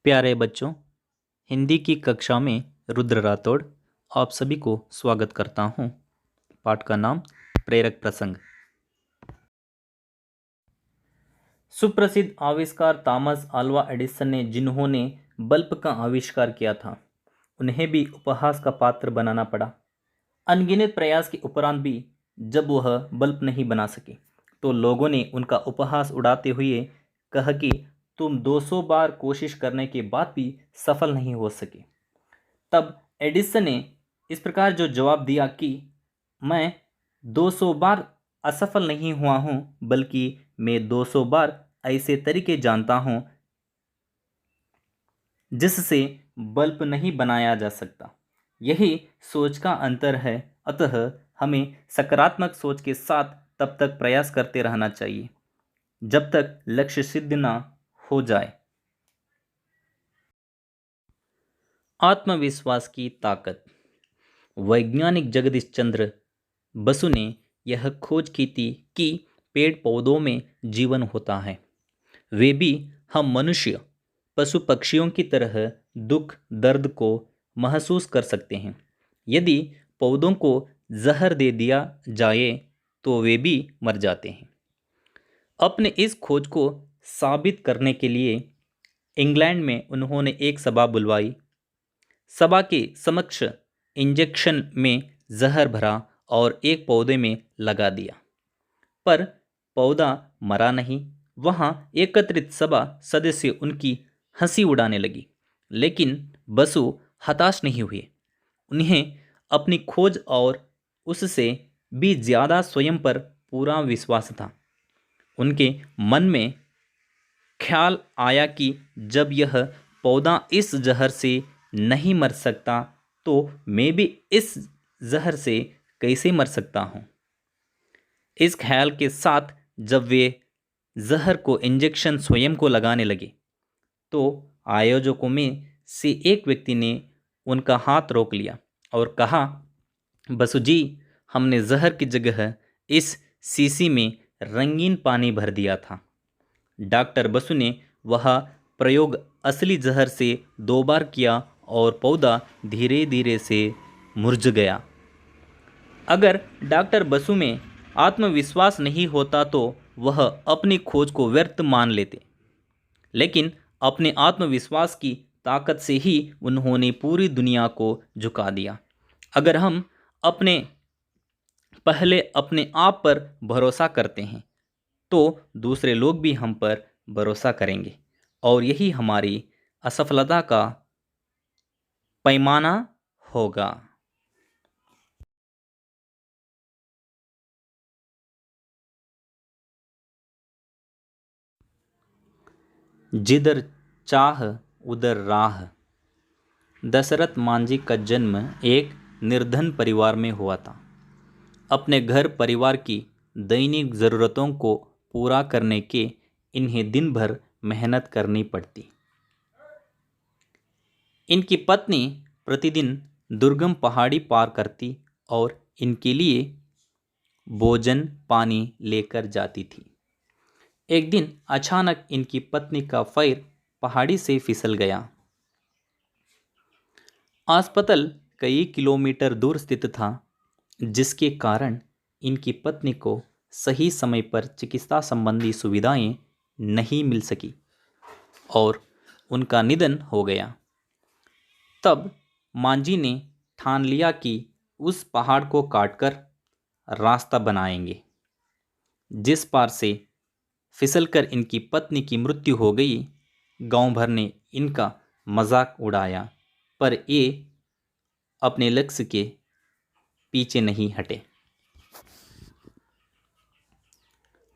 प्यारे बच्चों, हिंदी की कक्षा में रुद्र राठौड़ आप सभी को स्वागत करता हूँ। पाठ का नाम प्रेरक प्रसंग। सुप्रसिद्ध आविष्कार थॉमस अल्वा एडिसन ने जिन्होंने बल्ब का आविष्कार किया था, उन्हें भी उपहास का पात्र बनाना पड़ा। अनगिनत प्रयास के उपरांत भी जब वह बल्ब नहीं बना सके तो लोगों ने उनका उपहास उड़ाते हुए कहा कि तुम 200 बार कोशिश करने के बाद भी सफल नहीं हो सके। तब एडिसन ने इस प्रकार जो जवाब दिया कि मैं 200 बार असफल नहीं हुआ हूं, बल्कि मैं 200 बार ऐसे तरीके जानता हूं जिससे बल्ब नहीं बनाया जा सकता। यही सोच का अंतर है। अतः हमें सकारात्मक सोच के साथ तब तक प्रयास करते रहना चाहिए जब तक लक्ष्य सिद्ध ना हो जाए। आत्मविश्वास की ताकत। वैज्ञानिक जगदीश चंद्र बसु ने यह खोज की थी कि पेड़ पौधों में जीवन होता है, वे भी हम मनुष्य पशु पक्षियों की तरह दुख दर्द को महसूस कर सकते हैं। यदि पौधों को जहर दे दिया जाए तो वे भी मर जाते हैं। अपने इस खोज को साबित करने के लिए इंग्लैंड में उन्होंने एक सभा बुलवाई। सभा के समक्ष इंजेक्शन में जहर भरा और एक पौधे में लगा दिया, पर पौधा मरा नहीं। वहां एकत्रित सभा सदस्य उनकी हंसी उड़ाने लगी, लेकिन बसु हताश नहीं हुए। उन्हें अपनी खोज और उससे भी ज्यादा स्वयं पर पूरा विश्वास था। उनके मन में ख्याल आया कि जब यह पौधा इस जहर से नहीं मर सकता तो मैं भी इस जहर से कैसे मर सकता हूँ। इस ख्याल के साथ जब वे जहर को इंजेक्शन स्वयं को लगाने लगे तो आयोजकों में से एक व्यक्ति ने उनका हाथ रोक लिया और कहा, बसु जी, हमने जहर की जगह इस शीशी में रंगीन पानी भर दिया था। डॉक्टर बसु ने वह प्रयोग असली जहर से 2 बार किया और पौधा धीरे धीरे से मुरझ गया। अगर डॉक्टर बसु में आत्मविश्वास नहीं होता तो वह अपनी खोज को व्यर्थ मान लेते, लेकिन अपने आत्मविश्वास की ताकत से ही उन्होंने पूरी दुनिया को झुका दिया। अगर हम पहले अपने आप पर भरोसा करते हैं तो दूसरे लोग भी हम पर भरोसा करेंगे और यही हमारी असफलता का पैमाना होगा। जिधर चाह उधर राह। दशरथ मांझी का जन्म एक निर्धन परिवार में हुआ था। अपने घर परिवार की दैनिक ज़रूरतों को पूरा करने के इन्हें दिन भर मेहनत करनी पड़ती। इनकी पत्नी प्रतिदिन दुर्गम पहाड़ी पार करती और इनके लिए भोजन पानी लेकर जाती थी। एक दिन अचानक इनकी पत्नी का पैर पहाड़ी से फिसल गया। अस्पताल कई किलोमीटर दूर स्थित था, जिसके कारण इनकी पत्नी को सही समय पर चिकित्सा संबंधी सुविधाएं नहीं मिल सकी और उनका निधन हो गया। तब मांझी ने ठान लिया कि उस पहाड़ को काटकर रास्ता बनाएंगे जिस पार से फिसलकर इनकी पत्नी की मृत्यु हो गई। गांव भर ने इनका मजाक उड़ाया, पर ये अपने लक्ष्य के पीछे नहीं हटे।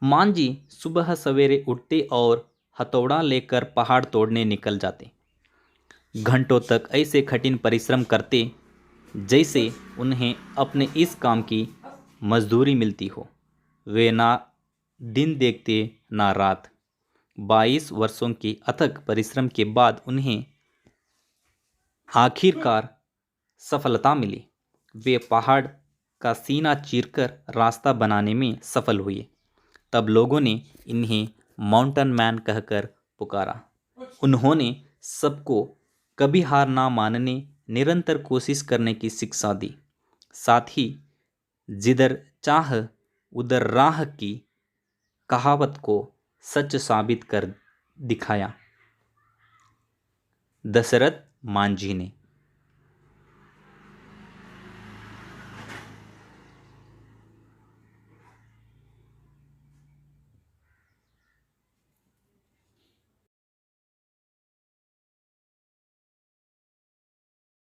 मांझी सुबह सवेरे उठते और हथौड़ा लेकर पहाड़ तोड़ने निकल जाते। घंटों तक ऐसे कठिन परिश्रम करते जैसे उन्हें अपने इस काम की मजदूरी मिलती हो। वे ना दिन देखते ना रात। 22 वर्षों के अथक परिश्रम के बाद उन्हें आखिरकार सफलता मिली। वे पहाड़ का सीना चीरकर रास्ता बनाने में सफल हुए। तब लोगों ने इन्हें माउंटेन मैन कहकर पुकारा। उन्होंने सबको कभी हार ना मानने, निरंतर कोशिश करने की शिक्षा दी। साथ ही जिधर चाह उधर राह की कहावत को सच साबित कर दिखाया। दशरथ मांझी ने।